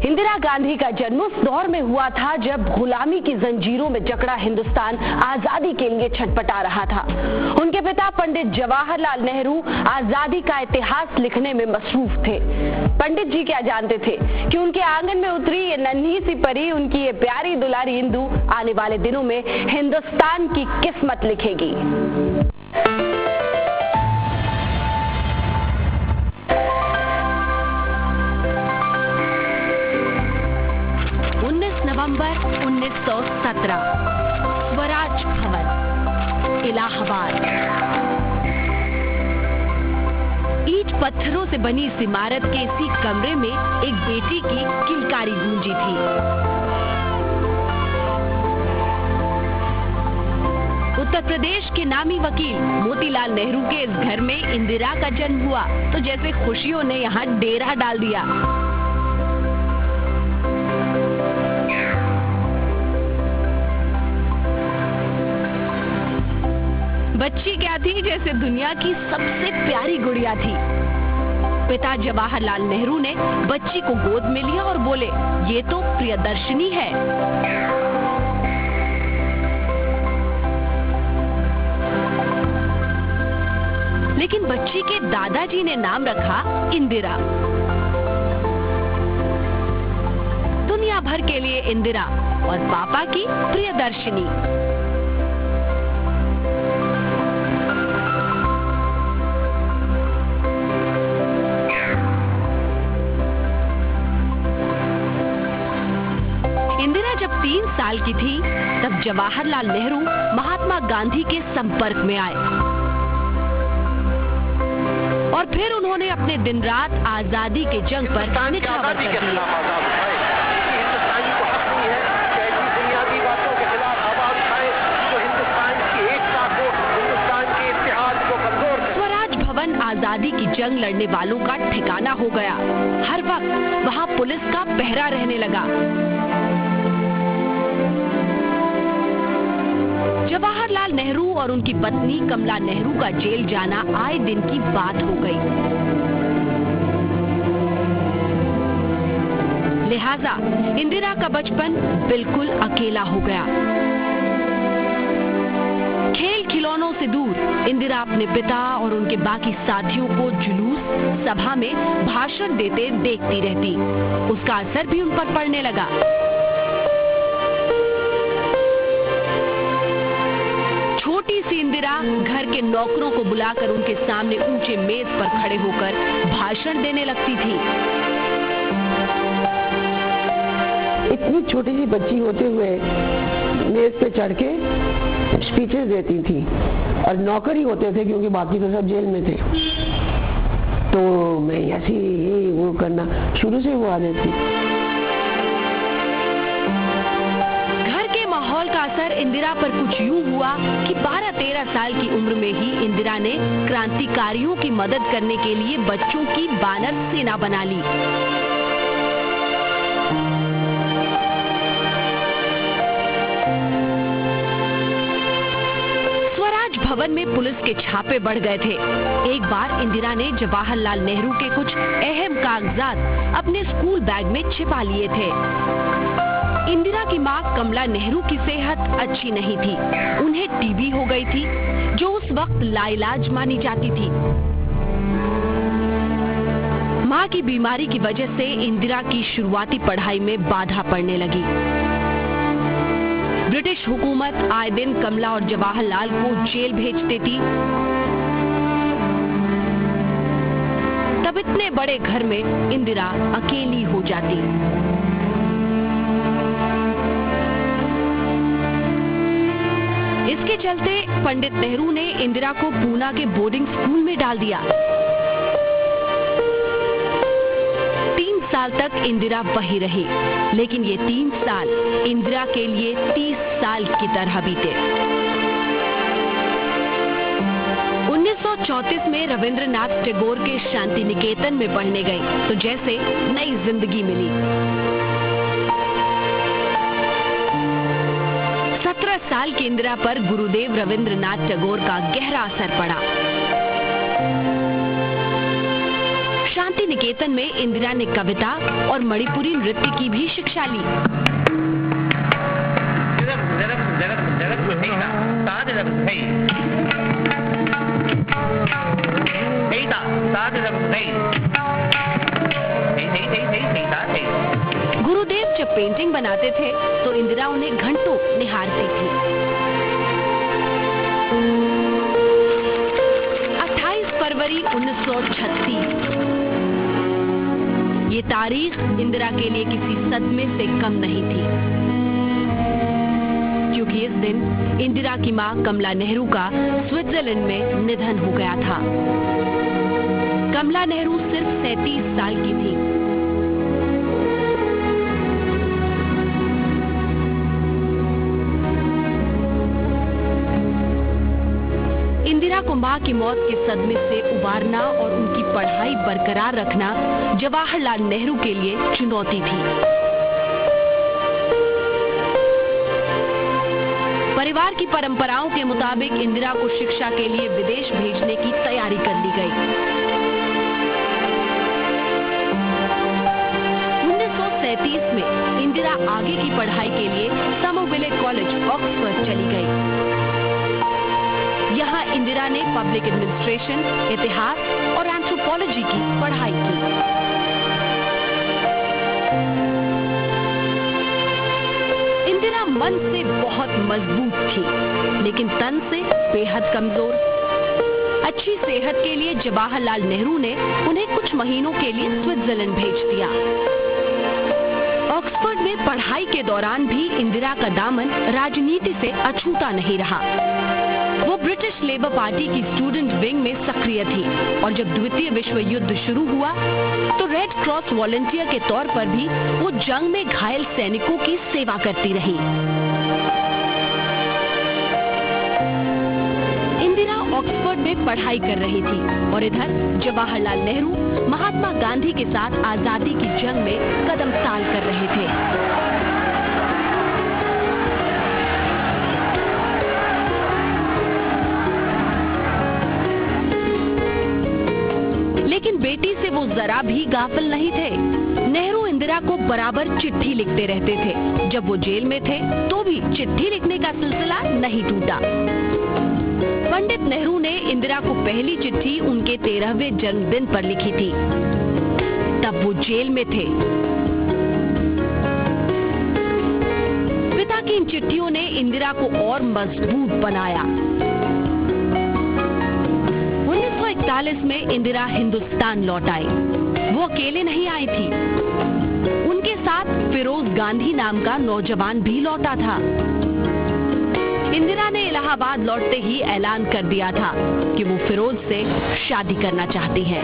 इंदिरा गांधी का जन्म उस दौर में हुआ था जब गुलामी की जंजीरों में जकड़ा हिंदुस्तान आजादी के लिए छटपटा रहा था। उनके पिता पंडित जवाहरलाल नेहरू आजादी का इतिहास लिखने में मसरूफ थे। पंडित जी क्या जानते थे कि उनके आंगन में उतरी ये नन्ही सी परी, उनकी ये प्यारी दुलारी इंदु आने वाले दिनों में हिंदुस्तान की किस्मत लिखेगी। 19 नवंबर 1917, स्वराज भवन, इलाहाबाद। ईंट पत्थरों से बनी इस इमारत के इसी कमरे में एक बेटी की किलकारी गूंजी थी। उत्तर प्रदेश के नामी वकील मोतीलाल नेहरू के इस घर में इंदिरा का जन्म हुआ तो जैसे खुशियों ने यहाँ डेरा डाल दिया। बच्ची क्या थी, जैसे दुनिया की सबसे प्यारी गुड़िया थी। पिता जवाहरलाल नेहरू ने बच्ची को गोद में लिया और बोले, ये तो प्रियदर्शनी है। लेकिन बच्ची के दादाजी ने नाम रखा इंदिरा। दुनिया भर के लिए इंदिरा और पापा की प्रियदर्शनी। इंदिरा जब 3 साल की थी तब जवाहरलाल नेहरू महात्मा गांधी के संपर्क में आए और फिर उन्होंने अपने दिन रात आजादी के जंग पर निछावर कर दिया। स्वराज भवन आजादी की जंग लड़ने वालों का ठिकाना हो गया। हर वक्त वहाँ पुलिस का पहरा रहने लगा। जवाहरलाल नेहरू और उनकी पत्नी कमला नेहरू का जेल जाना आए दिन की बात हो गई। लिहाजा इंदिरा का बचपन बिल्कुल अकेला हो गया। खेल खिलौनों से दूर इंदिरा अपने पिता और उनके बाकी साथियों को जुलूस, सभा में भाषण देते देखती रहती। उसका असर भी उन पर पड़ने लगा। छोटी सी इंदिरा घर के नौकरों को बुलाकर उनके सामने ऊंचे मेज पर खड़े होकर भाषण देने लगती थी। इतनी छोटी सी बच्ची होते हुए मेज पे चढ़ के स्पीचेस देती थी और नौकर ही होते थे क्योंकि बाकी तो सब जेल में थे। तो मैं ऐसी वो करना शुरू से वो आदत थी। माहौल का असर इंदिरा पर कुछ यूं हुआ कि 12-13 साल की उम्र में ही इंदिरा ने क्रांतिकारियों की मदद करने के लिए बच्चों की बानर सेना बना ली। स्वराज भवन में पुलिस के छापे बढ़ गए थे। एक बार इंदिरा ने जवाहरलाल नेहरू के कुछ अहम कागजात अपने स्कूल बैग में छिपा लिए थे। इंदिरा की मां कमला नेहरू की सेहत अच्छी नहीं थी। उन्हें टीबी हो गई थी जो उस वक्त लाइलाज मानी जाती थी। मां की बीमारी की वजह से इंदिरा की शुरुआती पढ़ाई में बाधा पड़ने लगी। ब्रिटिश हुकूमत आए दिन कमला और जवाहरलाल को जेल भेज देती। तब इतने बड़े घर में इंदिरा अकेली हो जाती। इसके चलते पंडित नेहरू ने इंदिरा को पूना के बोर्डिंग स्कूल में डाल दिया। 3 साल तक इंदिरा वहीं रही, लेकिन ये 3 साल इंदिरा के लिए 30 साल की तरह बीते। 1934 में रविंद्रनाथ टैगोर के शांति निकेतन में पढ़ने गई तो जैसे नई जिंदगी मिली। 17 साल की इंदिरा पर गुरुदेव रविंद्रनाथ टैगोर का गहरा असर पड़ा। शांति निकेतन में इंदिरा ने कविता और मणिपुरी नृत्य की भी शिक्षा ली। गुरुदेव जब पेंटिंग बनाते थे तो इंदिरा उन्हें घंटों निहारती थी। 28 फरवरी 1936 ये तारीख इंदिरा के लिए किसी सदमे से कम नहीं थी, क्योंकि इस दिन इंदिरा की मां कमला नेहरू का स्विट्जरलैंड में निधन हो गया था। कमला नेहरू सिर्फ 37 साल की थी। इंदिरा को मां की मौत के सदमे से उबारना और उनकी पढ़ाई बरकरार रखना जवाहरलाल नेहरू के लिए चुनौती थी। परिवार की परंपराओं के मुताबिक इंदिरा को शिक्षा के लिए विदेश भेजने की तैयारी कर ली गई। 1937 में इंदिरा आगे की पढ़ाई के लिए समरविले कॉलेज ऑक्सफोर्ड चली गई। यहाँ इंदिरा ने पब्लिक एडमिनिस्ट्रेशन, इतिहास और एंथ्रोपोलॉजी की पढ़ाई की। इंदिरा मन से बहुत मजबूत थी, लेकिन तन से बेहद कमजोर। अच्छी सेहत के लिए जवाहरलाल नेहरू ने उन्हें कुछ महीनों के लिए स्विट्जरलैंड भेज दिया। ऑक्सफोर्ड में पढ़ाई के दौरान भी इंदिरा का दामन राजनीति से अछूता नहीं रहा। वो ब्रिटिश लेबर पार्टी की स्टूडेंट विंग में सक्रिय थी और जब द्वितीय विश्व युद्ध शुरू हुआ तो रेड क्रॉस वॉलंटियर के तौर पर भी वो जंग में घायल सैनिकों की सेवा करती रही। इंदिरा ऑक्सफोर्ड में पढ़ाई कर रही थी और इधर जवाहरलाल नेहरू महात्मा गांधी के साथ आजादी की जंग में कदम ताल कर रहे थे। लेकिन बेटी से वो जरा भी गाफिल नहीं थे। नेहरू इंदिरा को बराबर चिट्ठी लिखते रहते थे। जब वो जेल में थे तो भी चिट्ठी लिखने का सिलसिला नहीं टूटा। पंडित नेहरू ने इंदिरा को पहली चिट्ठी उनके 13वें जन्मदिन पर लिखी थी। तब वो जेल में थे। पिता की इन चिट्ठियों ने इंदिरा को और मजबूत बनाया। 1941 में इंदिरा हिंदुस्तान लौट आई। वो अकेले नहीं आई थी, उनके साथ फिरोज गांधी नाम का नौजवान भी लौटा था। इंदिरा ने इलाहाबाद लौटते ही ऐलान कर दिया था कि वो फिरोज से शादी करना चाहती है।